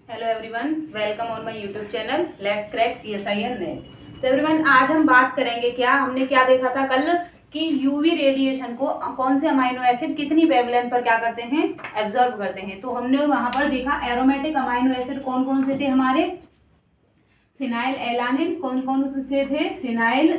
Hello everyone, welcome on my YouTube channel let's crack CSIR net. तो everyone, आज हम बात करेंगे हमने क्या देखा था कल कि यूवी रेडिएशन को कौन से अमाइनो एसिड कितनी वेवलेंथ पर क्या करते हैं, एब्जॉर्ब करते हैं। तो हमने वहां पर देखा एरोमेटिक अमाइनो एसिड कौन कौन से थे हमारे, फिनाइल एलानिन, कौन कौन से थे, फिनाइल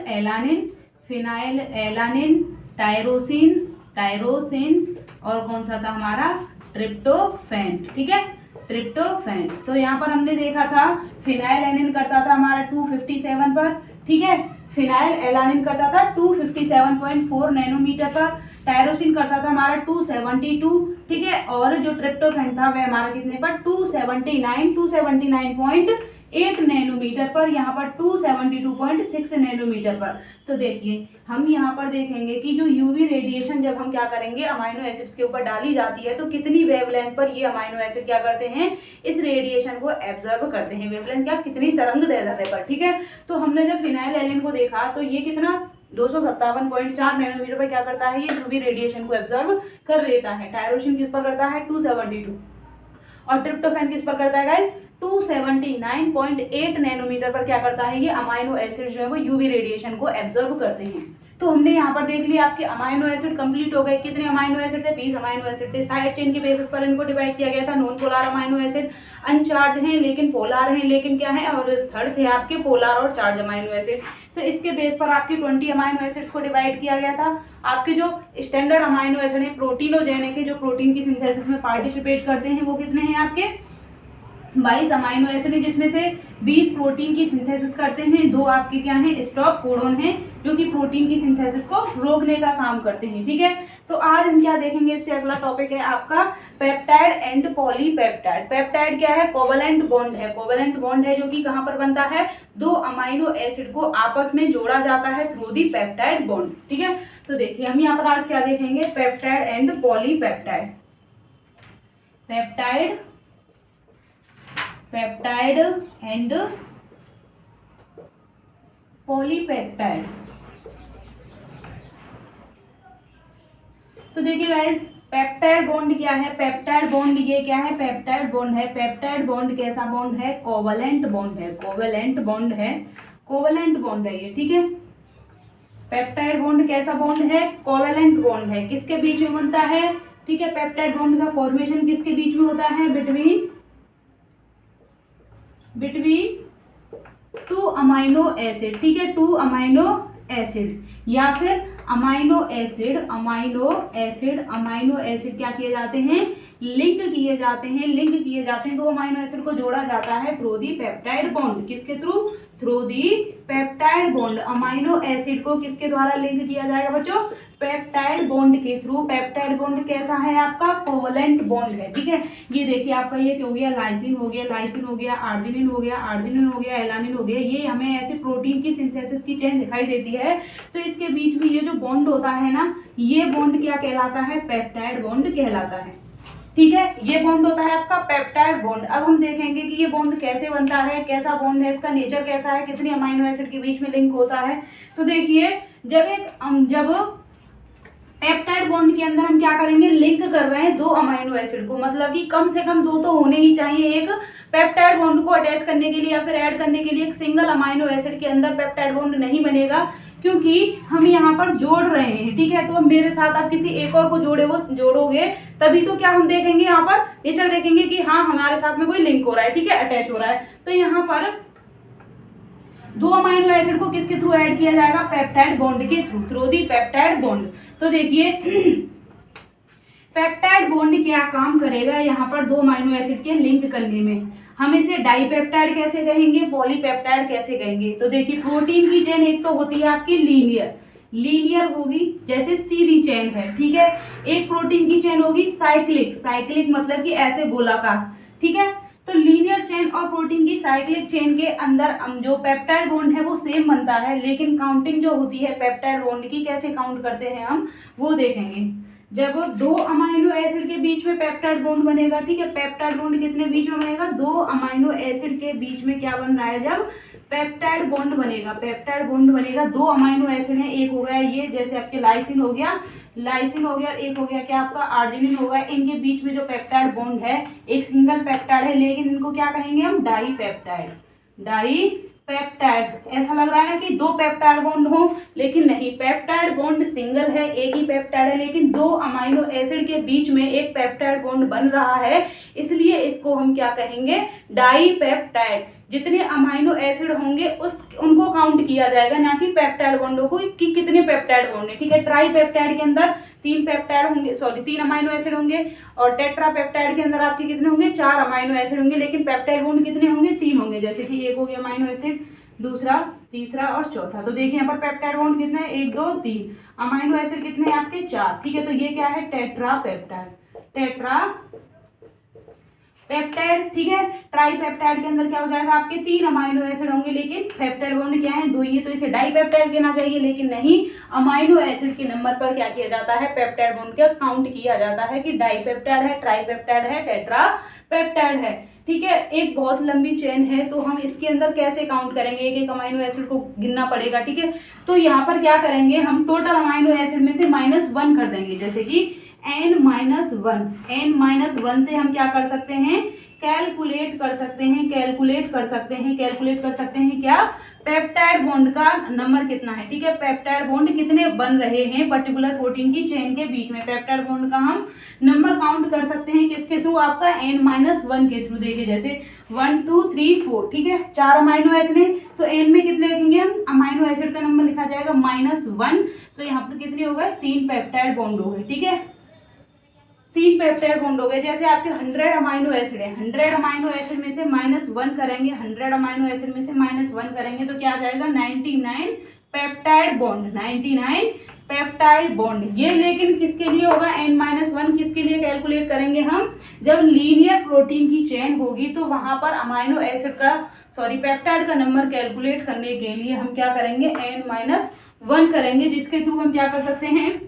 एलानिन, टायरोसिन और कौन सा था हमारा, ट्रिप्टोफैन। ठीक है, ट्रिप्टोफैन। तो यहाँ पर हमने देखा था फिनाइल एलानिन करता था हमारा 257 पर, ठीक है, फिनाइल एलानिन करता था 257.4 नैनोमीटर पर, टायरोसिन करता था हमारा 272, ठीक है, और जो ट्रिप्टोफैन था वह हमारा कितने पर, 279.8 नैनोमीटर पर, यहाँ पर 272.6 नैनोमीटर पर। तो देखिए हम यहाँ पर देखेंगे कि जो यूवी रेडिएशन जब हम क्या करेंगे अमाइनो एसिड्स के ऊपर डाली जाती है तो कितनी वेवलेंथ पर ये अमाइनो एसिड क्या करते हैं, इस रेडिएशन को एब्जॉर्ब करते हैं। वेवलेंथ क्या, कितनी तरंग दैर्ध्य पर, ठीक है। तो हमने जब फिनाइल एलानिन को देखा तो ये कितना 257.4 नैनोमीटर पर क्या करता है, ये यूवी रेडिएशन को एब्जॉर्ब कर लेता है। टायरोसिन किस पर करता है, 272, और ट्रिप्टोफैन किस पर करता है गाइस, 279.8 नैनोमीटर पर क्या करता है, ये अमाइनो एसिड जो है वो यूवी रेडिएशन को एब्जॉर्ब करते हैं। तो हमने यहाँ पर देख लिया आपके अमाइनो एसिड कंप्लीट हो गए। कितने अमाइनो एसिड थे, 20 अमाइनो एसिड थे। साइड चेन के बेसिस पर इनको डिवाइड किया गया था। नॉन पोलर अमाइनो एसिड अनचार्ज हैं लेकिन पोलर हैं, लेकिन क्या है, और थर्ड थे आपके पोलर और चार्ज अमाइनो एसिड। तो इसके बेस पर आपके 20 अमाइनो एसिड्स को डिवाइड किया गया था। आपके जो स्टैंडर्ड अमाइनो एसिड है प्रोटीनोजेन के, जो प्रोटीन की सिंथेसिस में पार्टिसिपेट करते हैं, वो कितने हैं आपके 22 अमाइनो एसिड है, जिसमें से 20 प्रोटीन की सिंथेसिस करते हैं, 2 आपके क्या हैं, स्टॉप कोडोन हैं, जो कि प्रोटीन की सिंथेसिस को रोकने का काम करते हैं। ठीक है, तो आज हम क्या देखेंगे, इससे अगला टॉपिक है आपका पेप्टाइड एंड पॉलीपेप्टाइड। पेप्टाइड क्या है, कोवलेंट बॉन्ड है। कोवलेंट बॉन्ड है जो कि कहां पर बनता है, 2 अमाइनो एसिड को आपस में जोड़ा जाता है थ्रू दी पेप्टाइड बॉन्ड। ठीक है, तो देखिए हम यहाँ पर आज क्या देखेंगे, peptide and polypeptide. Peptide and polypeptide. तो देखिए गाइस, पेप्टाइड बॉन्ड क्या है, पेप्टाइड बॉन्ड ये क्या है, पेप्टाइड बॉन्ड है। पेप्टाइड बॉन्ड कैसा बॉन्ड है, कोवलेंट बॉन्ड है, कोवलेंट बॉन्ड है, कोवलेंट बॉन्ड है ये। ठीक है, पेप्टाइड बॉन्ड कैसा बॉन्ड है, कोवलेंट बॉन्ड है। किसके बीच में बनता है, ठीक है, पेप्टाइड बॉन्ड का फॉर्मेशन किसके बीच में होता है, बिटवीन 2 अमाइनो एसिड। ठीक है, 2 अमाइनो एसिड, या फिर अमाइनो एसिड क्या किए जाते हैं, लिंक किए जाते हैं। 2 अमाइनो एसिड को जोड़ा जाता है थ्रू दी पेप्टाइड बॉन्ड। किसके थ्रू, थ्रू दी पेप्टाइड बॉन्ड। अमाइनो एसिड को किसके द्वारा लिंक किया जाएगा बच्चों, पेप्टाइड बॉन्ड के थ्रू। पेप्टाइड बॉन्ड कैसा है आपका, कोवलेंट बॉन्ड है। ठीक है, ये देखिए आपका ये हो गया लाइसिन हो गया, आर्जिनिन हो गया, एलानिन हो गया। ये हमें ऐसे प्रोटीन की सिंथेसिस की चेन दिखाई देती है। तो इसके बीच में ये जो बॉन्ड होता है ना, ये बॉन्ड क्या कहलाता है, पेप्टाइड बॉन्ड कहलाता है। ठीक है, ये बॉन्ड होता है आपका पेप्टाइड बॉन्ड। अब हम देखेंगे कि ये बॉन्ड कैसे बनता है, कैसा बॉन्ड है, इसका नेचर कैसा है, कितने अमाइनो एसिड के बीच में लिंक होता है। तो देखिए जब पेप्टाइड बॉन्ड के अंदर हम क्या करेंगे, लिंक कर रहे हैं 2 अमाइनो एसिड को, मतलब कि कम से कम 2 तो होने ही चाहिए। एक पेप्टाइड बॉन्ड को अटैच करने के लिए या फिर ऐड करने के लिए एक सिंगल अमाइनो एसिड के अंदर पेप्टाइड बॉन्ड नहीं बनेगा, क्योंकि हम यहाँ पर जोड़ रहे हैं। ठीक है, तो मेरे साथ आप किसी एक और को जोड़ोगे तभी तो क्या हम देखेंगे, यहाँ पर नेचर देखेंगे कि हाँ हमारे साथ में कोई लिंक हो रहा है, ठीक है, अटैच हो रहा है। तो यहाँ पर 2 अमाइनो एसिड को किसके थ्रू ऐड किया जाएगा, पेप्टाइड बॉन्ड के थ्रू, थ्रू दी पेप्टाइड बॉन्ड। तो देखिए पेप्टाइड बॉन्ड क्या काम करेगा यहाँ पर 2 अमाइनो एसिड के लिंक करने में। हम इसे डाइपेप्टाइड कैसे कहेंगे, पॉलीपेप्टाइड कैसे कहेंगे। तो देखिए प्रोटीन की चेन एक तो होती है आपकी लीनियर होगी, जैसे सीधी चेन है। ठीक है, एक प्रोटीन की चेन होगी साइक्लिक मतलब कि ऐसे गोलाकार। ठीक है, तो लीनियर चेन और प्रोटीन की साइक्लिक चेन के अंदर जो पेप्टाइड बॉन्ड है वो सेम बनता है, लेकिन काउंटिंग जो होती है पेप्टाइड बॉन्ड की कैसे काउंट करते हैं हम, वो देखेंगे। जब दो अमाइनो एसिड के बीच में पेप्टाइड बॉन्ड बनेगा, ठीक है, पेप्टाइड बॉन्ड कितने बीच में बनेगा, दो अमाइनो एसिड के बीच में क्या बन रहा है, जब पेप्टाइड बॉन्ड बनेगा, पेप्टाइड बॉन्ड बनेगा, दो अमाइनो एसिड है, एक हो गया ये जैसे आपके लाइसिन हो गया, लाइसिन हो गया, एक हो गया क्या आपका आर्जिनिन हो गया, इनके बीच में जो पेप्टाइड बॉन्ड है एक सिंगल पेप्टाइड है, लेकिन इनको क्या कहेंगे हम, डाई पेप्टाइड, डाई पेप्टाइड। ऐसा लग रहा है ना कि दो पेप्टाइड बॉन्ड हो, लेकिन नहीं, पेप्टाइड बॉन्ड सिंगल है, एक ही पेप्टाइड है, लेकिन दो अमाइनो एसिड के बीच में एक पेप्टाइड बॉन्ड बन रहा है, इसलिए इसको हम क्या कहेंगे, डाई पेप्टाइड। जितने अमाइनो एसिड होंगे उनको काउंट किया जाएगा, ना कि पेप्टाइड बॉन्डों को कि कितने पेप्टाइड बॉन्ड है, ठीक है। ट्राई पेप्टाइड के अंदर तीन पेप्टाइड होंगे, सॉरी तीन अमाइनो एसिड होंगे, और टेट्रा पेप्टाइड के अंदर आपके कितने होंगे, चार अमाइनो एसिड होंगे, लेकिन पेप्टाइड बॉन्ड कितने होंगे, तीन होंगे, जैसे कि एक हो गया अमाइनो एसिड, दूसरा, तीसरा और चौथा। तो देखिए यहाँ पर पेप्टाइड बॉन्ड कितने हैं, एक दो तीन, अमाइनो एसिड कितने हैं आपके, चार, ठीक है। तो ये क्या है, टेट्रा पेप्टाइड, टेट्रा पेप्टाइड, ठीक है। ट्राई पेप्टाइड के अंदर क्या हो जाएगा, आपके तीन अमाइनो एसिड होंगे, लेकिन पेप्टाइड बॉन्ड क्या है, दो ही है, तो इसे डाई पेप्टाइड कहना चाहिए, लेकिन नहीं, अमाइनो एसिड के नंबर पर क्या किया जाता है, पेप्टाइड बॉन्ड का काउंट किया जाता है कि डाई पेप्टाइड है, ट्राई पेप्टाइड है, टेट्रा पेप्टाइड है, ठीक है। एक बहुत लंबी चेन है, तो हम इसके अंदर कैसे काउंट करेंगे, एक एक अमाइनो एसिड को गिनना पड़ेगा, ठीक है। तो यहाँ पर क्या करेंगे, हम टोटल अमाइनो एसिड में से -1 कर देंगे, जैसे कि n-1, n-1 से हम क्या कर सकते हैं, कैलकुलेट कर सकते हैं, कैलकुलेट कर सकते हैं, कैलकुलेट कर सकते हैं क्या, पेप्टाइड बॉन्ड का नंबर कितना है, ठीक है। पेप्टाइड बॉन्ड कितने बन रहे हैं पर्टिकुलर प्रोटीन की चेन के बीच में, पेप्टाइड बॉन्ड का हम नंबर काउंट कर सकते हैं किसके थ्रू, आपका n-1 के थ्रू। देखिए जैसे 1 2 3 4, ठीक है, चार अमाइनो एसिड है, तो n में कितने लिखेंगे हम, अमाइनो एसिड का नंबर लिखा जाएगा -1, तो यहाँ पर कितने हो गए, तीन पेप्टाइड बॉन्ड हो गए, ठीक है, तीन पेप्टाइड बॉन्ड हो गए। जैसे आपके 100 अमाइनो एसिड है, 100 अमाइनो एसिड में से -1 करेंगे, 100 अमाइनो एसिड में से -1 करेंगे तो क्या आ जाएगा, 99 पेप्टाइड बॉन्ड, 99 पेप्टाइड बॉन्ड। ये लेकिन किसके लिए होगा, n-1 किसके लिए कैलकुलेट करेंगे हम, जब लीनियर प्रोटीन की चेन होगी तो वहां पर अमाइनो एसिड का, सॉरी पेप्टाइड का नंबर कैलकुलेट करने के लिए हम क्या करेंगे, n-1 करेंगे, जिसके थ्रू हम क्या कर सकते हैं,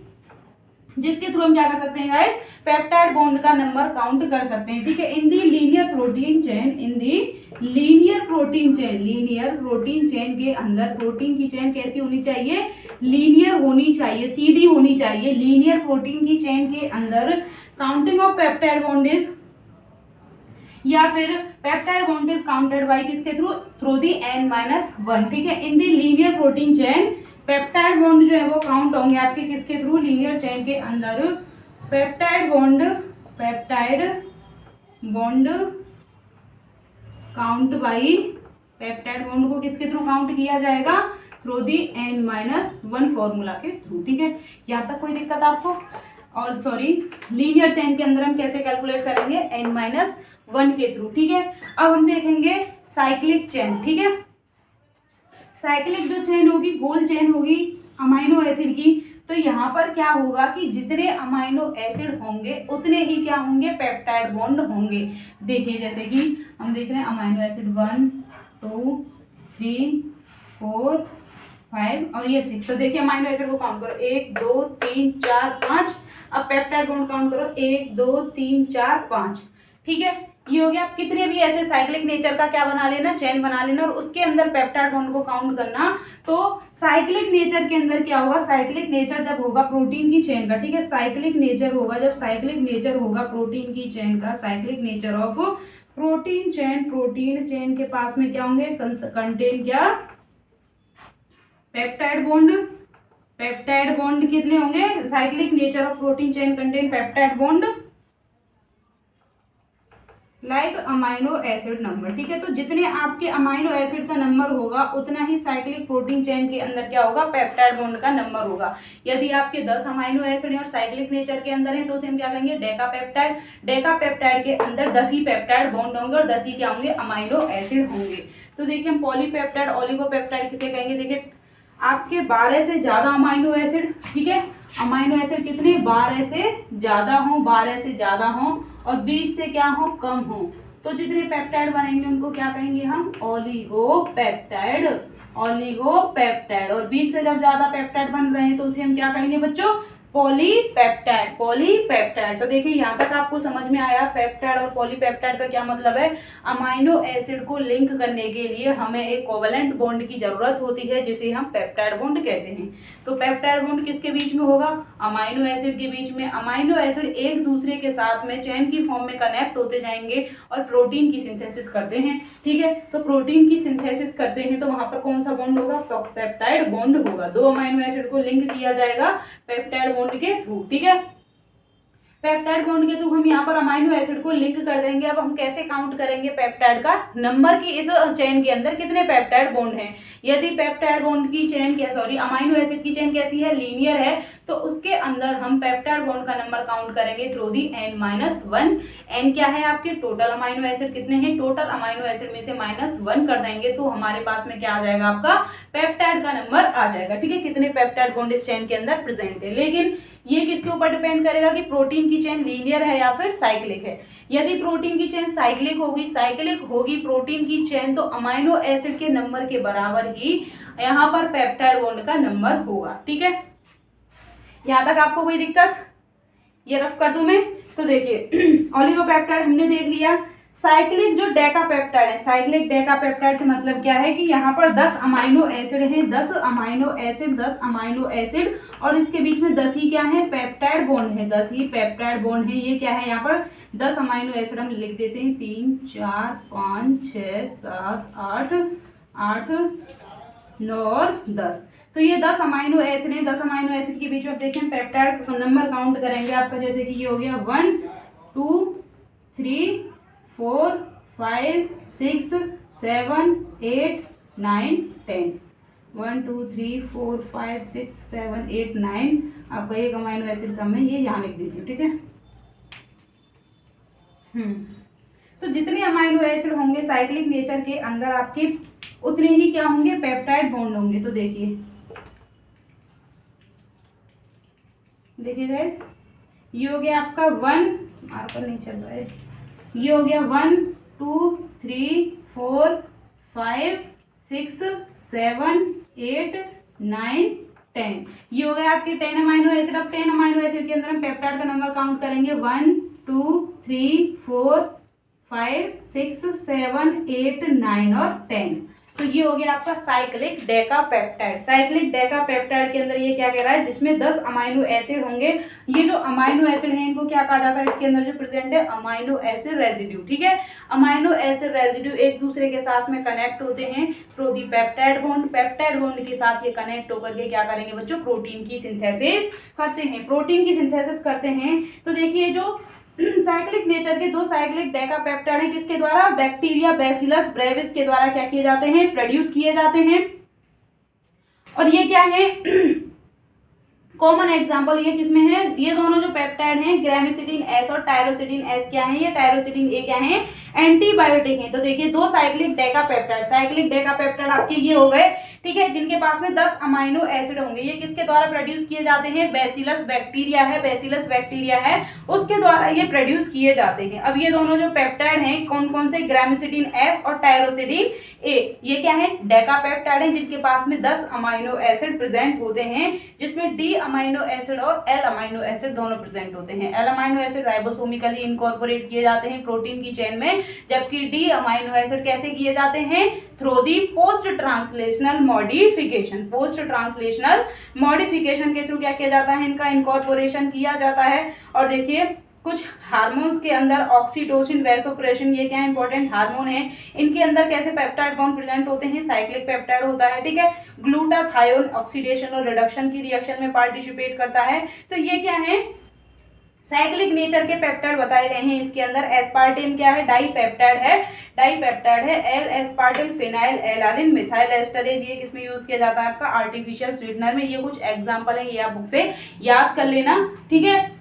जिसके थ्रू हम क्या कर सकते हैं गाइस, पेप्टाइड बॉन्ड का नंबर काउंट कर सकते हैं, ठीक है। In the linear protein chain, in the linear protein chain, linear protein chain के अंदर प्रोटीन की चेन कैसी होनी चाहिए, लीनियर होनी चाहिए, सीधी होनी चाहिए। लीनियर प्रोटीन की चेन के अंदर counting of peptide bond is, या फिर peptide bond is counted by किसके थ्रू, थ्रू दी n-1, ठीक है। In the linear protein chain peptide bond जो है वो काउंट होंगे आपके किसके थ्रू, लीनियर चेन के अंदर peptide bond, peptide bond count by, peptide bond को किसके थ्रू काउंट किया जाएगा, थ्रू दी n-1 फॉर्मूला के थ्रू, ठीक है। यहाँ तक कोई दिक्कत आपको, और सॉरी लीनियर चेन के अंदर हम कैसे कैलकुलेट करेंगे, n-1 के थ्रू, ठीक है। अब हम देखेंगे साइक्लिक चेन, ठीक है। साइक्लिक जो चेन होगी, गोल चेन होगी अमाइनो एसिड की, तो यहाँ पर क्या होगा कि जितने अमाइनो एसिड होंगे उतने ही क्या होंगे, पेप्टाइड बॉन्ड होंगे। देखिए जैसे कि हम देख रहे हैं अमाइनो एसिड 1 2 3 4 5 और ये 6, तो देखिए अमाइनो एसिड को काउंट करो, 1 2 3 4 5, अब पेप्टाइड बॉन्ड काउंट करो, 1 2 3 4 5, ठीक है। ये हो गया। आप कितने भी ऐसे साइक्लिक नेचर का क्या बना लेना, चेन बना लेना, और उसके अंदर पेप्टाइड बॉन्ड को काउंट करना। तो साइक्लिक नेचर के अंदर क्या होगा, साइक्लिक नेचर जब होगा प्रोटीन की चेन का, ठीक है, साइक्लिक नेचर होगा, जब साइक्लिक नेचर होगा प्रोटीन की चेन का, cyclic nature of protein chain, protein chain के पास में क्या होंगे, कंटेन क्या, पेप्टाइड बॉन्ड। पेप्टाइड बॉन्ड कितने होंगे, cyclic nature of protein chain contain peptide bond like amino acid number, ठीक है। तो जितने आपके अमाइनो एसिड का नंबर होगा उतना ही साइक्लिक प्रोटीन चेन के अंदर क्या होगा, पेप्टाइड बॉन्ड का नंबर होगा। यदि आपके 10 अमाइनो एसिड हैं और साइक्लिक नेचर के अंदर है तो उसे हम क्या कहेंगे, डेका पेप्टाइड। डेका पेप्टाइड के अंदर 10 ही पेप्टाइड बॉन्ड होंगे और 10 ही क्या होंगे, अमाइनो एसिड होंगे। तो देखिए हम पॉलीपेप्टाइड, ओलिगोपेप्टाइड किसे कहेंगे, देखिए आपके 12 से ज्यादा अमाइनो एसिड, ठीक है, अमाइनो एसिड कितने, 12 से ज्यादा हो, 12 से ज्यादा हो और 20 से क्या हो, कम हो, तो जितने पेप्टाइड बनेंगे उनको क्या कहेंगे हम, ओलिगोपेप्टाइड, ओलिगोपेप्टाइड। और 20 से जब ज्यादा पेप्टाइड बन रहे हैं तो उसे हम क्या कहेंगे बच्चों, पॉलीपेप्टाइड, पॉलीपेप्टाइड। तो देखिए यहाँ तक आपको समझ में आया पेप्टाइड और पॉलीपेप्टाइड का क्या मतलब है। अमाइनो एसिड को लिंक करने के लिए हमें एक कोवेलेंट बॉन्ड की जरूरत होती है जिसे हम पेप्टाइड बॉन्ड कहते हैं। तो पेप्टाइड बॉन्ड किसके बीच में होगा, अमाइनो एसिड के बीच में। अमाइनो एसिड एक दूसरे के साथ में चेन की फॉर्म में कनेक्ट होते जाएंगे और प्रोटीन की सिंथेसिस करते हैं। ठीक है, तो प्रोटीन की सिंथेसिस करते हैं तो वहां पर कौन सा बॉन्ड होगा, पेप्टाइड बॉन्ड होगा। दो अमाइनो एसिड को लिंक किया जाएगा पेप्टाइड बॉन्ड के थ्रू। ठीक है, पेप्टाइड बॉन्ड के थ्रू हम यहाँ पर अमाइनो एसिड को लिंक कर देंगे। अब हम कैसे काउंट करेंगे पेप्टाइड का नंबर की इस चेन के अंदर कितने पेप्टाइड बॉन्ड हैं। यदि पेप्टाइड बॉन्ड की चेन अमाइनो एसिड की चेन कैसी है, लीनियर है, तो उसके अंदर हम पेप्टाइड बॉन्ड का नंबर काउंट करेंगे थ्रू दी n-1। n क्या है आपके टोटल अमाइनो एसिड कितने हैं, टोटल अमाइनो एसिड में से -1 कर देंगे तो हमारे पास में क्या आ जाएगा, आपका पेप्टाइड का नंबर आ जाएगा। ठीक है, कितने पेप्टाइड बॉन्ड इस चेन के अंदर प्रेजेंट है। लेकिन ये किसके ऊपर डिपेंड करेगा कि प्रोटीन की चेन लीनियर है या फिर साइक्लिक है। यदि प्रोटीन की चेन साइक्लिक होगी प्रोटीन की चेन, तो अमाइनो एसिड के नंबर के बराबर ही यहाँ पर पेप्टाइड बॉन्ड का नंबर होगा। ठीक है, यहाँ तक आपको कोई दिक्कत, ये रफ कर दूं मैं। तो देखिए ऑलिगोपेप्टाइड हमने देख लिया। साइक्लिक जो डेकापेप्टाइड है, साइक्लिक डेकापेप्टाइड से मतलब क्या है कि यहाँ पर 10 अमाइनो एसिड हैं, 10 अमाइनो एसिड और इसके बीच में 10 ही क्या है, पेप्टाइड बॉन्ड है, 10 ही पेप्टाइड बॉन्ड है। ये क्या है, यहाँ पर 10 अमाइनो एसिड हम लिख देते हैं, 3 4 5 6 7 8 9 और 10। तो ये 10 अमाइनो एसिड है। 10 अमाइनो एसिड के बीच में देखें पेप्टाइड नंबर काउंट करेंगे आपका, जैसे कि ये हो गया 1 2 3 4 5 6 7 8 9 10। 1 2 3 4 5 6 7 8 9। आपका एक अमाइनो एसिड कम है, ये यहाँ लिख देती हूँ। ठीक है, तो जितने अमाइनो एसिड होंगे साइक्लिक नेचर के अंदर आपके, उतने ही क्या होंगे, पेप्टाइड बॉन्ड होंगे। तो देखिए गाइस, ये हो गया आपका 1, मार्कर नहीं चल रहा है, ये हो गया 1 2 3 4 5 6 7 8 9 10। ये हो गया आपके 10 अमाइनो एसिड। अब 10 अमाइनो एसिड के अंदर हम पेप्टाइड का नंबर काउंट करेंगे, 1 2 3 4 5 6 7 8 9 और 10। तो ये हो गया आपका साइक्लिक डेकापेप्टाइड। साइक्लिक डेकापेप्टाइड के अंदर ये क्या कह रहा है, जिसमें 10 अमाइनो एसिड होंगे। ये जो अमाइनो एसिड हैं इनको क्या कहा जाता है, इसके अंदर जो प्रेजेंट है अमाइनो एसिड रेजिड्यू। ठीक है, अमाइनो एसिड रेजिड्यू एक दूसरे के साथ में कनेक्ट होते हैं through the peptide bond. Peptide bond के साथ ये कनेक्ट होकर के क्या करेंगे बच्चों, प्रोटीन की सिंथेसिस करते हैं। प्रोटीन की सिंथेसिस करते हैं तो देखिए जो साइक्लिक नेचर के 2 साइक्लिक डेकापेप्टाइड हैं, किसके द्वारा, बैक्टीरिया बैसिलस ब्रेविस के द्वारा क्या किए जाते हैं, प्रोड्यूस किए जाते हैं। और ये क्या है, कॉमन एग्जांपल ये किसमें है, ये दोनों जो पेप्टाइड हैं ग्रामिसिडिन एस और टायरोसिडिन एस क्या है, ये टायरोसिडिन ए क्या है, एंटीबायोटिक है। तो देखिए 2 साइक्लिक डेकापेप्टाइड आपके ये हो गए। ठीक है, जिनके पास में 10 अमाइनो एसिड होंगे। ये किसके द्वारा प्रोड्यूस किए जाते हैं, बैसिलस बैक्टीरिया है उसके द्वारा ये प्रोड्यूस किए जाते हैं। अब ये दोनों जो पेप्टाइड हैं कौन कौन से, ग्रामिसिडिन एस और टायरोसिडिन ए, ये क्या है, डेकापेप्टाइड है जिनके पास में 10 अमाइनो एसिड प्रेजेंट होते हैं, जिसमें डी अमाइनो एसिड और एल अमाइनो एसिड दोनों प्रेजेंट होते हैं। एल अमाइनो एसिड राइबोसोमिकली इनकॉर्पोरेट किए जाते हैं प्रोटीन की चेन में, जबकि डी अमाइनो एसिड कैसे किए जाते हैं, through the post translational modification के थ्रू क्या किया जाता है, इनका इनकॉर्पोरेशन किया जाता है। और देखिए कुछ हार्मोन्स के अंदर ऑक्सीटोसिन, वैसोप्रेसिन, ये क्या है, इंपॉर्टेंट हार्मोन है, इनके अंदर कैसे पेप्टाइड बॉन्ड प्रेजेंट होते हैं, साइक्लिक पेप्टाइड होता है। ठीक है, ग्लूटाथायोन ऑक्सीडेशन और रिडक्शन की रिएक्शन में पार्टिसिपेट करता है। तो ये क्या है, साइक्लिक नेचर के पेप्टाइड बताए गए हैं। इसके अंदर एस्पार्टिन क्या है, डाइपेप्टाइड है, L aspartyl phenyl alanine methyl esterase, ये किसमें यूज किया जाता है, आपका आर्टिफिशियल स्वीटनर में। ये कुछ एग्जांपल है, ये आप बुक से याद कर लेना। ठीक है,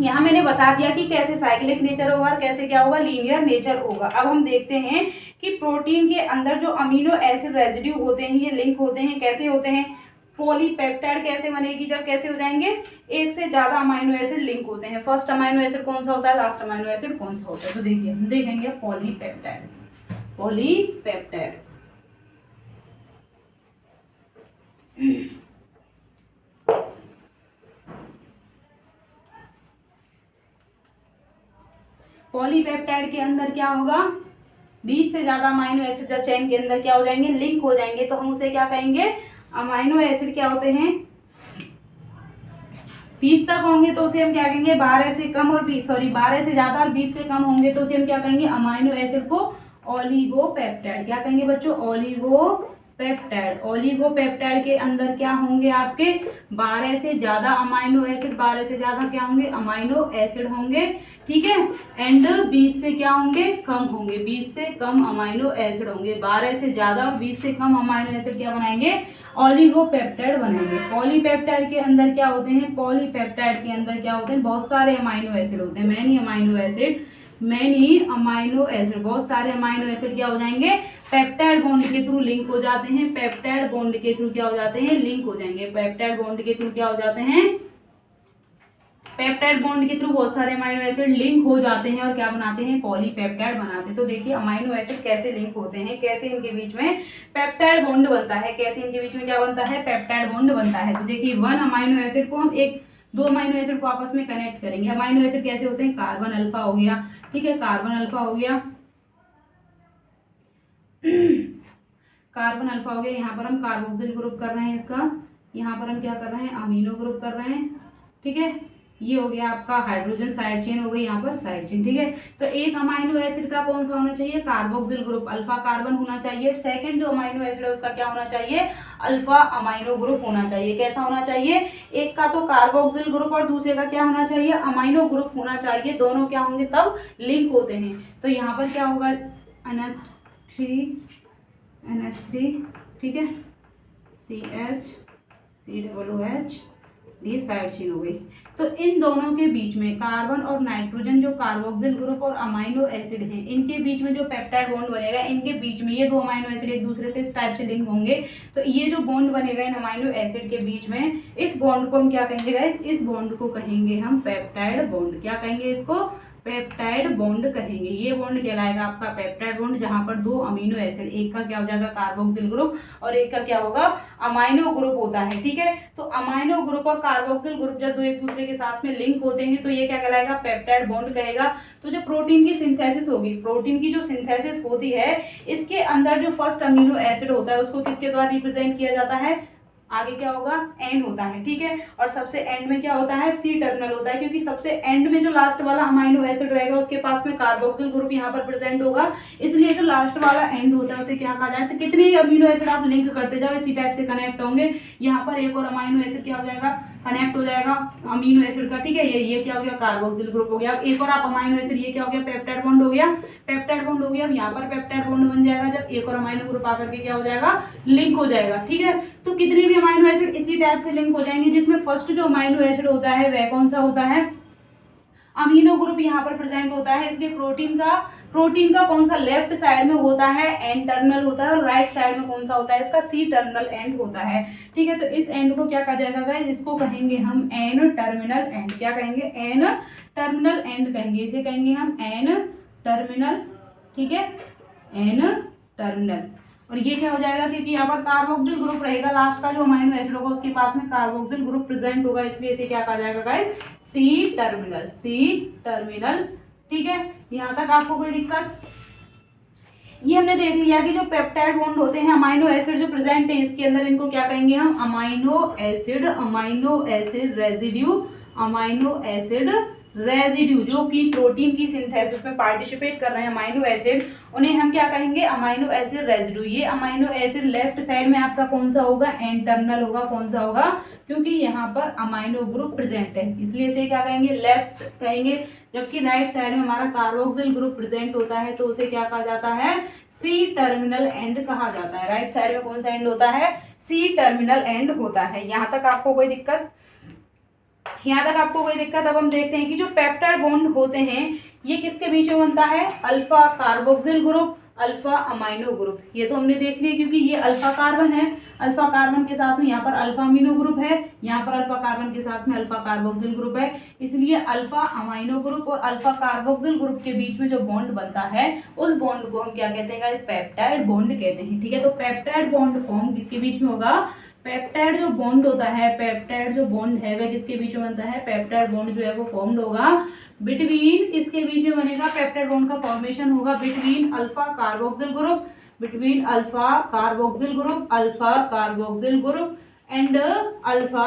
यहाँ मैंने बता दिया कि कैसे साइक्लिक नेचर होगा और कैसे क्या होगा, लीनियर नेचर होगा। अब हम देखते हैं कि प्रोटीन के अंदर जो अमीनो एसिड रेजिड्यू होते हैं ये लिंक होते हैं, कैसे होते हैं, पॉलीपेप्टाइड कैसे बनेगी, जब कैसे हो जाएंगे, एक से ज्यादा अमाइनो एसिड लिंक होते हैं। फर्स्ट अमाइनो एसिड कौन सा होता है, लास्ट अमाइनो एसिड कौन सा होता है। तो देखिए हम देखेंगे पॉलीपेप्टाइड। पॉलीपेप्टाइड के अंदर क्या होगा, 20 से ज्यादा अमाइनो एसिड जब चेन के अंदर क्या हो जाएंगे, लिंक हो जाएंगे, तो हम उसे क्या कहेंगे, अमाइनो एसिड क्या होते हैं, 20 तक होंगे तो उसे हम क्या कहेंगे, 12 से कम और 12 से ज्यादा और 20 से कम होंगे तो उसे हम क्या कहेंगे, अमाइनो एसिड को ओलिगोपेप्टाइड। क्या कहेंगे बच्चों, ओलिगोपेप्टाइड। ओलिगोपेप्टाइड के अंदर क्या होंगे आपके 12 से ज्यादा अमाइनो एसिड, 12 से ज्यादा क्या होंगे, अमाइनो एसिड होंगे, ठीक है। एंड 20 से क्या होंगे, कम होंगे, 20 से कम अमाइनो एसिड होंगे। 12 से ज्यादा और 20 से कम अमाइनो एसिड क्या बनाएंगे, ओलिगोपेप्टाइड बनाएंगे। पॉलीपेप्टाइड के अंदर क्या होते हैं, पॉलीपेप्टाइड के अंदर क्या होते हैं, बहुत सारे अमाइनो एसिड होते हैं, मैनी अमाइनो एसिड, बहुत सारे अमाइनो एसिड क्या हो जाएंगे, पेप्टाइड बॉन्ड के थ्रू लिंक हो जाते हैं, पेप्टाइड बॉन्ड के थ्रू क्या हो जाते हैं, लिंक हो जाएंगे, पेप्टाइड बॉन्ड के थ्रू क्या हो जाते हैं, पेप्टाइड बॉन्ड के थ्रू बहुत सारे अमाइनो एसिड लिंक हो जाते हैं और क्या बनाते हैं, पॉलीपेप्टाइड बनाते हैं। तो देखिए अमाइनो एसिड कैसे लिंक होते हैं, कैसे इनके बीच में पेप्टाइड बॉन्ड बनता है, कैसे इनके बीच में क्या बनता है, पेप्टाइड बॉन्ड बनता है। तो देखिए वन अमाइनो एसिड को हम दो अमाइनो एसिड को आपस में कनेक्ट करेंगे। अमाइनो एसिड कैसे होते हैं, कार्बन अल्फा हो गया, ठीक है, कार्बन अल्फा हो गया, कार्बन अल्फा हो गया, यहाँ पर हम कार्बोक्सिल ग्रुप कर रहे हैं इसका, यहाँ पर हम क्या कर रहे हैं, अमीनो ग्रुप कर रहे हैं, ठीक है। ये हो गया आपका हाइड्रोजन साइड चेन हो गई, यहाँ पर साइड चेन, ठीक है। तो एक अमाइनो एसिड का कौन सा होना चाहिए, कार्बोक्सिल ग्रुप, अल्फा कार्बन होना चाहिए। सेकंड जो अमाइनो एसिड है उसका क्या होना चाहिए, अल्फा अमाइनो ग्रुप होना चाहिए। कैसा होना चाहिए, एक का तो कार्बोक्सिल ग्रुप और दूसरे का क्या होना चाहिए, अमाइनो ग्रुप होना चाहिए। दोनों क्या होंगे तब लिंक होते हैं। तो यहाँ पर क्या होगा, NH3, ठीक है, CH, ये साइड चेन हो गई। तो इन दोनों के बीच में कार्बन और नाइट्रोजन जो कार्बोक्सिल ग्रुप और अमाइनो एसिड हैं, इनके बीच में जो पेप्टाइड बॉन्ड बनेगा, इनके बीच में ये दो अमाइनो एसिड एक दूसरे से इस टाइप से लिंक होंगे। तो ये जो बॉन्ड बनेगा इन अमाइनो एसिड के बीच में, इस बॉन्ड को हम क्या कहेंगे गाइस, इस बॉन्ड को कहेंगे हम पेप्टाइड बॉन्ड। क्या कहेंगे इसको, पेप्टाइड बॉन्ड कहेंगे। ये बॉन्ड कहलाएगा आपका पेप्टाइड बॉन्ड, जहां पर दो अमीनो एसिड, एक का क्या हो जाएगा कार्बोक्सिल ग्रुप और एक का क्या होगा अमाइनो ग्रुप होता है, ठीक है। तो अमाइनो ग्रुप और कार्बोक्सिल ग्रुप जब दो एक दूसरे के साथ में लिंक होते हैं तो ये क्या कहलाएगा, पेप्टाइड बॉन्ड कहेगा। तो जो प्रोटीन की सिंथेसिस होगी, प्रोटीन की जो सिंथेसिस होती है, इसके अंदर जो फर्स्ट अमीनो एसिड होता है उसको किसके द्वारा रिप्रेजेंट किया जाता है, आगे क्या होगा, एन होता है, ठीक है। और सबसे एंड में क्या होता है, सी टर्मिनल होता है, क्योंकि सबसे एंड में जो लास्ट वाला अमाइनो एसिड रहेगा उसके पास में कार्बोक्सिल ग्रुप यहाँ पर प्रेजेंट होगा, इसलिए जो लास्ट वाला एंड होता है उसे क्या कहा जाए। तो कितने अमीनो एसिड आप लिंक करते जाओ इसी टाइप से कनेक्ट होंगे। यहाँ पर एक और अमाइनो एसिड क्या हो जाएगा, कनेक्ट हो जाएगा अमीनो एसिड का, ठीक है। ये क्या हो गया, कार्बोक्सिल ग्रुप हो गया। अब एक और आप अमाइनो एसिड, ये क्या हो गया, पेप्टाइड बॉन्ड हो गया, पेप्टाइड बॉन्ड हो गया। अब यहाँ पर पेप्टाइड बॉन्ड बन जाएगा जब एक और अमाइनो ग्रुप आकर के क्या हो जाएगा, लिंक हो जाएगा, ठीक है। तो कितने भी अमाइनो एसिड इसी टाइप से लिंक हो जाएंगे, जिसमें फर्स्ट जो अमाइनो एसिड होता है वह कौन सा होता है, अमीनो ग्रुप यहाँ पर प्रेजेंट होता है। इसलिए प्रोटीन का कौन सा लेफ्ट साइड में होता है, एन टर्मिनल होता है, और राइट साइड में कौन सा होता है, इसका सी टर्मिनल एंड होता है, ठीक है। तो इस एंड को क्या कहा जाएगा गाइस, इसको कहेंगे हम एन टर्मिनल एंड। क्या कहेंगे, एन टर्मिनल एंड कहेंगे, इसे कहेंगे हम एन टर्मिनल, ठीक है, एन टर्मिनल। और ये क्या हो जाएगा, क्योंकि यहाँ पर कार्बोक्सिल ग्रुप रहेगा, लास्ट का जो अमाइनो एसिड होगा उसके पास में कार्बोक्सिल ग्रुप प्रेजेंट होगा, इसलिए इसे क्या कहा जाएगा गाइस, सी टर्मिनल, ठीक है। यहाँ तक आपको कोई दिक्कत, ये हमने देख लिया कि जो पेप्टाइड बॉन्ड होते हैं, अमाइनो एसिड जो प्रेजेंट है इसके अंदर, इनको क्या कहेंगे हम, अमाइनो एसिड रेजिड्यू, जो कि प्रोटीन की सिंथेसिस में पार्टिसिपेट कर रहे हैं अमाइनो एसिड, उन्हें हम क्या कहेंगे, अमाइनो एसिड रेजिड्यू। ये अमाइनो एसिड लेफ्ट साइड में आपका कौन सा होगा, एन टर्मिनल होगा। कौन सा होगा, क्योंकि यहाँ पर अमाइनो ग्रुप प्रेजेंट है, इसलिए इसे क्या कहेंगे, लेफ्ट कहेंगे। जबकि राइट साइड में हमारा कार्बोक्सिल ग्रुप प्रेजेंट होता है तो उसे क्या कहा जाता है, सी टर्मिनल एंड कहा जाता है। राइट साइड में कौन सा एंड होता है, सी टर्मिनल एंड होता है। यहाँ तक आपको कोई दिक्कत, अब हम देखते हैं कि जो पेप्टाइड बॉन्ड होते हैं ये किसके बीच में बनता है, alpha carboxyl group, alpha amino group. ये तो हमने देख लिया, क्योंकि ये अल्फा कार्बन है, अल्फा कार्बन के साथ में यहाँ पर अल्फा अमीनो ग्रुप है, यहाँ पर अल्फा कार्बन के साथ में अल्फा कार्बोक्सिल ग्रुप है, इसलिए अल्फा अमाइनो ग्रुप और अल्फा कार्बोक्सिल ग्रुप के बीच में जो बॉन्ड बनता है उस बॉन्ड को हम क्या कहते हैं, इस पेप्टाइड बॉन्ड कहते हैं, ठीक है। तो पेप्टाइड बॉन्ड फॉर्म किसके बीच में होगा, पेप्टाइड जो बॉन्ड होता है, पेप्टाइड जो बॉन्ड है वह किसके बीच में बनता है, पेप्टाइड बॉन्ड जो है वो फॉर्म्ड होगा बिटवीन, किसके बीच में बनेगा, पेप्टाइड बॉन्ड का फॉर्मेशन होगा between alpha carboxyl group, between alpha carboxyl group, alpha carboxyl group and alpha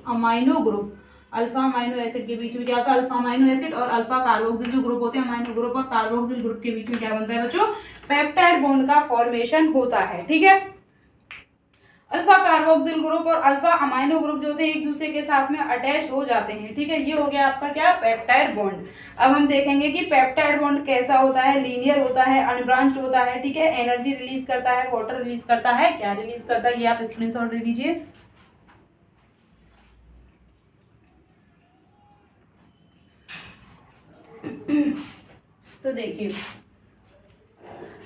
amino group. Alpha amino acid के बीच में क्या होता है, अल्फा अमाइनो एसिड और अल्फा कार्बोक्सिल जो ग्रुप होते हैं, अमाइनो ग्रुप और कार्बोक्सिल ग्रुप के बीच में क्या बनता है बच्चों, पेप्टाइड बॉन्ड का फॉर्मेशन होता है। ठीक है, अल्फा कार्बोक्सिल ग्रुप और अल्फा अमाइनो ग्रुप जो होते हैं एक दूसरे के साथ में अटैच हो जाते हैं। ठीक है, ये हो गया आपका क्या, पेप्टाइड बॉन्ड। अब हम देखेंगे कि पेप्टाइड बॉन्ड कैसा होता है, लीनियर होता है, अनब्रांच्ड होता है। ठीक है, एनर्जी रिलीज करता है, वाटर रिलीज करता है, क्या रिलीज करता है, ये आप स्क्रीनशॉट ले लीजिए। तो देखिए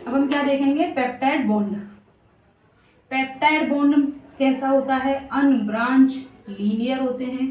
अब हम क्या देखेंगे, पेप्टाइड बॉन्ड। पेप्टाइड बॉन्ड कैसा होता है, अनब्रांच, लीनियर होते हैं।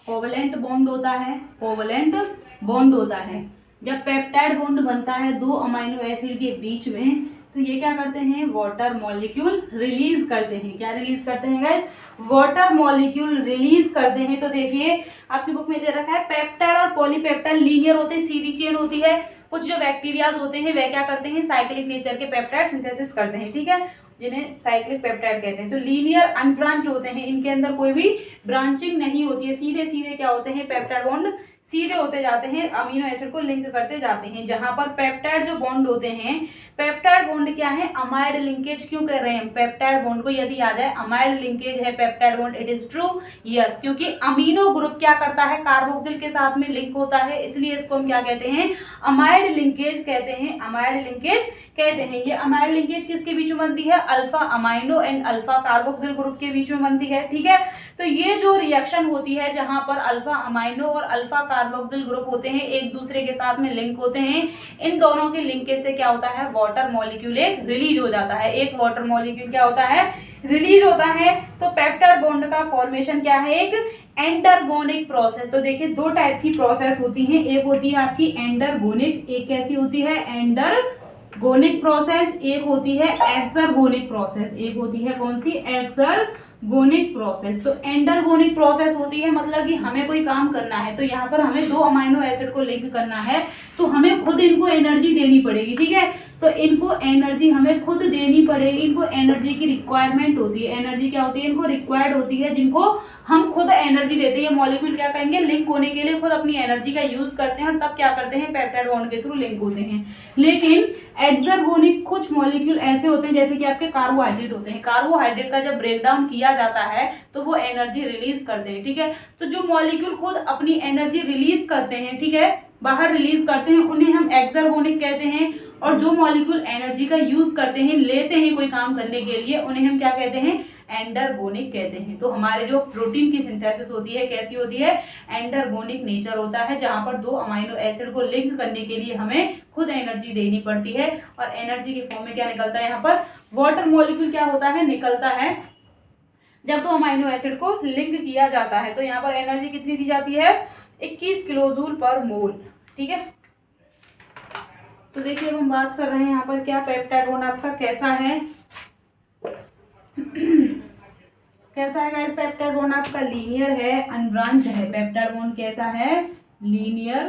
कोवलेंट बॉन्ड होता है, कोवलेंट बॉन्ड होता है। जब पेप्टाइड बॉन्ड बनता है दो अमाइनो एसिड के बीच में, तो ये क्या करते हैं, वाटर मॉलिक्यूल रिलीज करते हैं। क्या रिलीज करते हैं गाइस, वाटर मॉलिक्यूल रिलीज करते हैं। तो देखिए आपकी बुक में दे रखा है, पेप्टाइड और पॉलीपेप्टाइड लीनियर होते हैं, सीधी चेन होती है। कुछ जो बैक्टीरियाज होते हैं वे क्या करते हैं, साइक्लिक नेचर के पेप्टाइड सिंथेसिस करते हैं। ठीक है, जिन्हें साइक्लिक पेप्टाइड कहते हैं। तो लीनियर अनब्रांच होते हैं, इनके अंदर कोई भी ब्रांचिंग नहीं होती है, सीधे सीधे क्या होते हैं, पेप्टाइड बॉन्ड सीधे होते जाते हैं, अमीनो एसिड को लिंक करते जाते हैं। जहां पर पेप्टाइड जो बॉन्ड होते हैं, पेप्टाइड बॉन्ड क्या है, अमाइड लिंकेज क्यों कर रहे हैं, पेप्टाइड बॉन्ड को यदि आ जाए अमाइड लिंकेज है peptide bond, it is true, yes, क्योंकि अमीनो ग्रुप क्या करता है, कार्बोक्सिल के साथ में लिंक होता है, इसलिए इसको हम क्या कहते हैं, अमाइड लिंकेज कहते हैं, अमाइड लिंकेज कहते हैं। ये अमाइड लिंकेज किसके बीच में बनती है, alpha amino and alpha carboxyl group के बीच में बनती है। ठीक है, तो ये जो रिएक्शन होती है जहां पर अल्फा अमाइनो और अल्फा कार्बोक्सिल ग्रुप होते हैं एक दूसरे के साथ में लिंक होते हैं, इन दोनों के लिंकेज से क्या होता है, वाटर मॉलिक्यूल एक रिलीज हो जाता है, एक वाटर मॉलिक्यूल क्या होता है, रिलीज होता है। तो पेप्टाइड बॉन्ड का फॉर्मेशन क्या है, एक एंडरगोनिक प्रोसेस। तो देखिए दो टाइप की प्रोसेस होती है, एक होती है आपकी एंडरगोनिक, एक कैसी होती है, एंडरगोनिक प्रोसेस, एक होती है एक्सरगोनिक प्रोसेस, एक होती है कौन सी, एक्सरगोनिक प्रोसेस। तो एंडरगोनिक प्रोसेस होती है मतलब कि हमें कोई काम करना है, तो यहाँ पर हमें दो अमाइनो एसिड को लिंक करना है, तो हमें खुद इनको एनर्जी देनी पड़ेगी। ठीक है, तो इनको एनर्जी हमें खुद देनी पड़ेगी, इनको एनर्जी की रिक्वायरमेंट होती है। एनर्जी क्या होती है, इनको रिक्वायर्ड होती है, जिनको हम खुद एनर्जी देते हैं। मॉलिक्यूल क्या कहेंगे, लिंक होने के लिए खुद अपनी एनर्जी का यूज करते हैं और तब क्या करते हैं, पेप्टाइड बॉन्ड के थ्रू लिंक होते हैं। लेकिन एक्सरगोनिक कुछ मॉलिक्यूल ऐसे होते हैं जैसे कि आपके कार्बोहाइड्रेट होते हैं, कार्बोहाइड्रेट का जब ब्रेकडाउन किया जाता है तो वो एनर्जी रिलीज करते हैं। ठीक है, तो जो मॉलिक्यूल खुद अपनी एनर्जी रिलीज करते हैं, ठीक है, बाहर रिलीज करते हैं, उन्हें हम एक्सरगोनिक कहते हैं। और जो मॉलिक्यूल एनर्जी का यूज करते हैं, लेते हैं कोई काम करने के लिए, उन्हें हम क्या कहते हैं, एंडरगोनिक कहते हैं। तो हमारे जो प्रोटीन की सिंथेसिस होती है कैसी होती है, एंडरगोनिक नेचर होता है, जहां पर दो अमाइनो एसिड को लिंक करने के लिए हमें खुद एनर्जी देनी पड़ती है। और एनर्जी के फॉर्म में क्या निकलता है, यहाँ पर वाटर मॉलिक्यूल क्या होता है, निकलता है जब दो अमाइनो एसिड को लिंक किया जाता है। तो यहाँ पर एनर्जी कितनी दी जाती है, 21 किलोजूल पर मोल। ठीक है, तो देखिए अब हम बात कर रहे हैं यहाँ पर क्या, पेप्टाइड बॉन्ड आपका कैसा है कैसा है गाइस, पेप्टाइड बॉन्ड आपका लीनियर है, अनब्रांच्ड है। पेप्टाइड बॉन्ड कैसा है, लीनियर,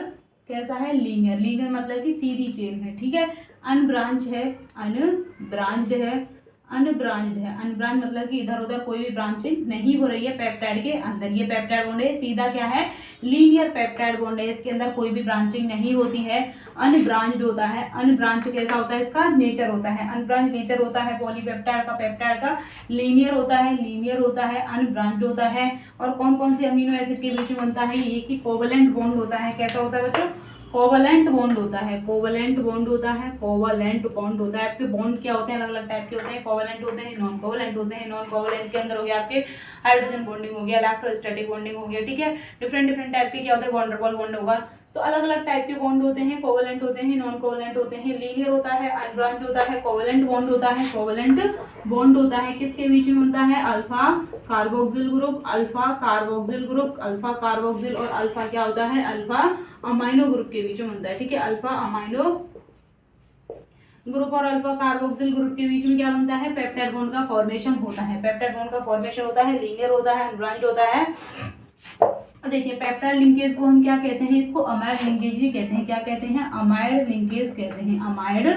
कैसा है, लीनियर, लीनियर मतलब कि सीधी चेन है। ठीक है, अनब्रांच है, अनब्रांच्ड है, अनब्रांच्ड है, अनब्रांच मतलब कि इधर उधर कोई भी ब्रांचिंग नहीं हो रही है पेप्टाइड के अंदर। ये पेप्टाइड बॉन्ड है, सीधा क्या है, लीनियर पेप्टाइड बॉन्ड है, इसके अंदर कोई भी ब्रांचिंग नहीं होती है। अनब्रांच्ड होता है, अनब्रांच कैसा होता है, इसका नेचर होता है, अनब्रांच नेचर होता है पॉलीपेप्टाइड का, पेप्टाइड का लीनियर होता है, लीनियर होता है, अनब्रांच्ड होता है। और कौन कौन सी अमीनो एसिड के बीच में बनता है, ये कि कोवलेंट बॉन्ड होता है। कैसा होता है बच्चों, कोवलेंट बॉन्ड होता है, कोवलेंट बॉन्ड होता है, कोवलेंट बॉन्ड होता है। आपके बॉन्ड क्या होते हैं, अलग अलग टाइप के होते हैं, कोवलेंट होते हैं, नॉन कोवलेंट होते हैं। नॉन कोवलेंट के अंदर हो गया आपके हाइड्रोजन बॉन्डिंग हो गया, इलेक्ट्रोस्टैटिक बॉन्डिंग हो गया। ठीक है, डिफरेंट डिफरेंट टाइप के क्या होते हैं, वॉन डेर वाल बॉन्ड होगा। तो अलग अलग टाइप के बॉन्ड होते हैं, कोवलेंट होते हैं, नॉन कोवलेंट होते हैं, लीनियर होता है, अनब्रांच होता है, कोवलेंट बॉन्ड होता है, कोवलेंट बॉन्ड होता है। किसके बीच में बनता है, alpha carboxyl group, alpha carboxyl group, alpha carboxyl और अल्फा क्या होता है, अल्फा अमाइनो ग्रुप के बीच में बनता है। ठीक है, अल्फा अमाइनो ग्रुप और अल्फा कार्बोक्सिल ग्रुप के बीच में क्या बनता है, पेप्टाइड बॉन्ड का फॉर्मेशन होता है। पेप्टाइड बॉन्ड का फॉर्मेशन होता है, लीनियर होता है, अनब्रांच्ड होता है। देखिए पेप्टाइड लिंकेज को हम क्या कहते हैं, इसको अमाइड लिंकेज भी कहते हैं। क्या कहते हैं, अमाइड लिंकेज कहते हैं, अमाइड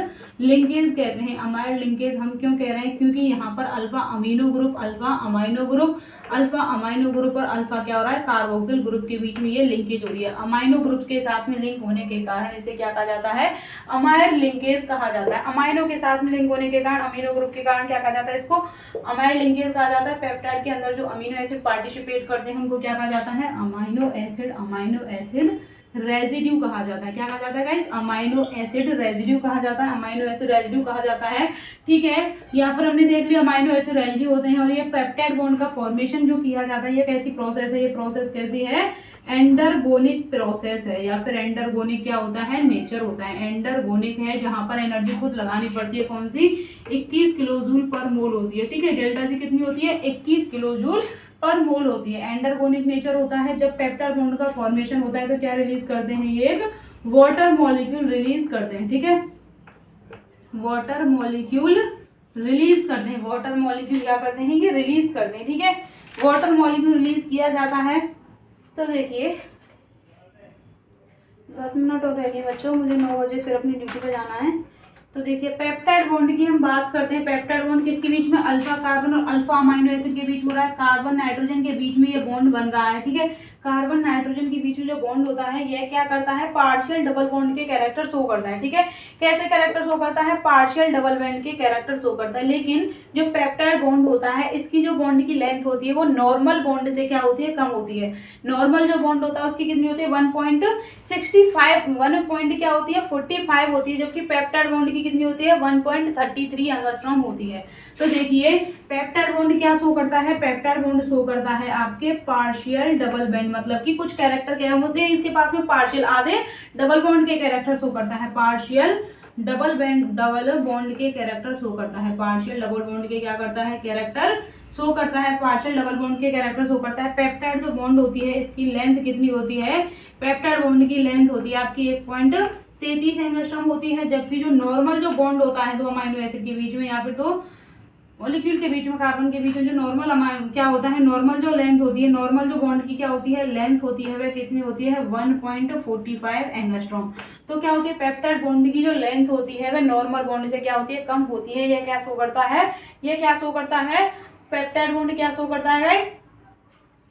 लिंकेज कहते हैं। अमाइड लिंकेज हम क्यों कह रहे हैं, क्योंकि यहाँ पर alpha amino group, alpha amino group, alpha amino group और अल्फा क्या हो रहा है, कार्बोक्सिल ग्रुप के बीच में ये लिंकेज हो रही है। अमाइनो ग्रुप के साथ में लिंक होने के कारण इसे क्या कहा जाता है, अमाइड लिंकेज कहा जाता है। अमाइनो के साथ में लिंक होने के कारण, अमीनो ग्रुप के कारण क्या कहा जाता है, इसको अमाइड लिंकेज कहा जाता है। पेप्टाइड के अंदर जो अमीनो एसिड पार्टिसिपेट करते हैं उनको क्या कहा जाता है, अमाइनो एसिड रेजिड्यू कहा जाता है। क्या कहा जाता है गाइस, अमाइनो एसिड रेजिड्यू कहा जाता है, अमाइनो एसिड रेजिड्यू कहा जाता है। ठीक है, यहाँ पर हमने देख लिया अमाइनो एसिड रेजिड्यू होते हैं। और ये पेप्टाइड बॉन्ड का फॉर्मेशन जो किया जाता है, ये कैसी प्रोसेस है, ये प्रोसेस कैसी है, एंडरगोनिक प्रोसेस है, या फिर एंडरगोनिक क्या होता है, नेचर होता है। एंडरगोनिक है जहां पर एनर्जी खुद लगानी पड़ती है, कौन सी, 21 किलो जूल पर मोल होती है। ठीक है, डेल्टा जी कितनी होती है, 21 किलो जूल पर मोल होती है। एंडरगोनिक नेचर होता है। जब पेप्टाइड बॉन्ड का फॉर्मेशन होता है तो क्या रिलीज करते हैं, ये एक वाटर मॉलिक्यूल रिलीज करते हैं। ठीक है, वाटर मॉलिक्यूल रिलीज करते हैं, वाटर मॉलिक्यूल क्या करते हैं, ये रिलीज करते हैं। ठीक है, वाटर मॉलिक्यूल रिलीज किया जाता है। तो देखिए 10 मिनट और रह गए बच्चों, मुझे 9 बजे फिर अपनी ड्यूटी पे जाना है। तो देखिए पेप्टाइड बॉन्ड की हम बात करते हैं। पेप्टाइड बॉन्ड किसके बीच में, अल्फा कार्बन और अल्फा अमाइनो एसिड के बीच हो रहा है। कार्बन नाइट्रोजन के बीच में ये बॉन्ड बन रहा है। ठीक है, कार्बन नाइट्रोजन के बीच में जो बॉन्ड होता है यह क्या करता है, पार्शियल डबल बॉन्ड के कैरेक्टर शो करता है। ठीक है, कैसे कैरेक्टर शो करता है, पार्शियल डबल बॉन्ड के कैरेक्टर शो करता है। लेकिन जो पेप्टाइड बॉन्ड होता है इसकी जो बॉन्ड की लेंथ होती है वो नॉर्मल बॉन्ड से क्या होती है, कम होती है। नॉर्मल जो बॉन्ड होता है उसकी कितनी होती है, 1.65 1 क्या होती है, 45 होती है, जबकि पेप्टाइड बॉन्ड की कितनी होती है, 1.33 एंगस्ट्रॉम होती है। तो देखिए पेप्टाइड बॉन्ड क्या शो करता है, पेप्टाइड बॉन्ड शो करता है आपके पार्शियल डबल बॉन्ड, मतलब कि कुछ कैरेक्टर क्या होते हैं इसके पास में, पार्शियल आधे डबल बॉन्ड के कैरेक्टर शो करता है। पार्शियल डबल बॉन्ड के कैरेक्टर शो करता है। पार्शियल डबल बॉन्ड के क्या करता है, कैरेक्टर शो करता है। पार्शियल डबल बॉन्ड के कैरेक्टर शो करता है। पेप्टाइड जो बॉन्ड होती है इसकी लेंथ कितनी होती है, पेप्टाइड बॉन्ड की लेंथ होती है आपकी 1.33 एंगस्ट्रॉम होती है। जबकि जो नॉर्मल जो बॉन्ड होता है दो अमाइनो एसिड के बीच में या फिर दो मॉलिक्यूल के बीच में, कार्बन के बीच में जो नॉर्मल क्या होता है, नॉर्मल जो लेंथ होती है, नॉर्मल जो बॉन्ड की क्या होती है, लेंथ होती है, वह कितनी होती है, 1.45 एंगस्ट्रॉम। तो क्या होती है, पेप्टाइड बॉन्ड की जो लेंथ होती है वह नॉर्मल बॉन्ड से क्या होती है, कम होती है। यह क्या शो करता है, यह क्या शो करता है, पेप्टाइड बॉन्ड क्या शो करता है गाइस,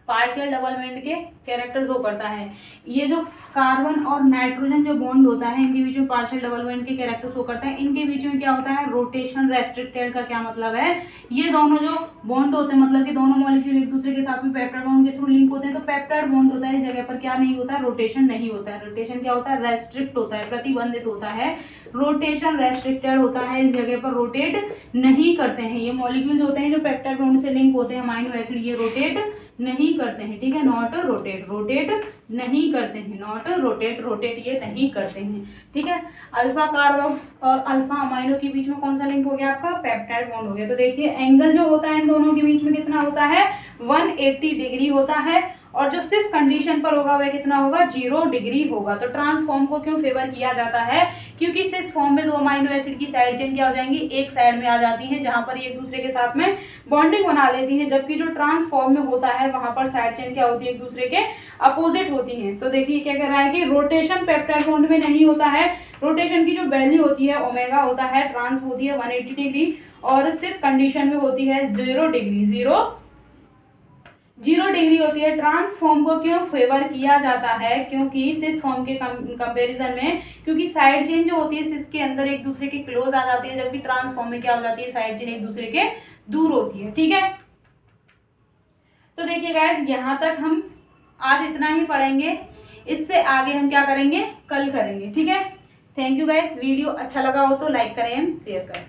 पार्शियल डबल बॉन्ड के कैरेक्टर शो करता है। ये जो कार्बन और नाइट्रोजन जो बॉन्ड होता है इनके बीच में पार्शियल डबल बॉन्ड के कैरेक्टर शो करता है। इनके बीच में क्या होता है, रोटेशन रेस्ट्रिक्टेड का क्या मतलब है, ये दोनों जो बॉन्ड होते हैं मतलब कि दोनों मॉलिक्यूल एक दूसरे के साथ में पेप्टाइड बॉन्ड के थ्रू लिंक होते हैं। तो पेप्टाइड बॉन्ड होता है इस जगह पर क्या नहीं होता है, रोटेशन नहीं होता है। रोटेशन क्या होता है, रेस्ट्रिक्ट होता है, प्रतिबंधित होता है। रोटेशन रेस्ट्रिक्टेड होता है, इस जगह पर रोटेट नहीं करते हैं। ये मॉलिक्यूल होते हैं जो पेप्टाइड बॉन्ड से लिंक होते हैं अमाइनो एसिड, ये रोटेट नहीं करते हैं। ठीक है, नॉट रोटेट, रोटेट नहीं करते हैं, नॉट रोटेट, रोटेट ये नहीं करते हैं। ठीक है, अल्फा कार्बन और अल्फा अमाइनो के बीच में कौन सा लिंक हो गया आपका, पेप्टाइड बॉन्ड हो गया। तो देखिए एंगल जो होता है इन दोनों के बीच में कितना होता है, 180 डिग्री होता है। और जो सिस कंडीशन पर होगा वह कितना होगा, 0 डिग्री होगा। तो ट्रांसफॉर्म को क्यों फेवर किया जाता है, क्योंकि सिस फॉर्म में दो अमाइनो एसिड की साइड चेन क्या हो जाएंगी, एक साइड में आ जाती है जहां पर ये एक दूसरे के साथ में बॉन्डिंग बना लेती है। जबकि जो ट्रांसफॉर्म में होता है वहां पर साइड चेन क्या होती है, एक दूसरे के अपोजिट होती है। तो देखिए क्या कह रहा है कि रोटेशन पेप्टाइड बॉन्ड में नहीं होता है। रोटेशन की जो वैल्यू होती है ओमेगा होता है, ट्रांस होती है 180 डिग्री और सिस कंडीशन में होती है 0 डिग्री, 0 डिग्री होती है। ट्रांसफॉर्म को क्यों फेवर किया जाता है, क्योंकि सिस फॉर्म के कंपैरिजन में, क्योंकि साइड चेन जो होती है सिस के अंदर एक दूसरे के क्लोज आ जाती है, जबकि ट्रांसफॉर्म में क्या हो जाती है, साइड चेन एक दूसरे के दूर होती है। ठीक है, तो देखिए गाइस यहाँ तक हम आज इतना ही पढ़ेंगे, इससे आगे हम क्या करेंगे, कल करेंगे। ठीक है, थैंक यू गाइस। वीडियो अच्छा लगा हो तो लाइक करें एंड शेयर करें।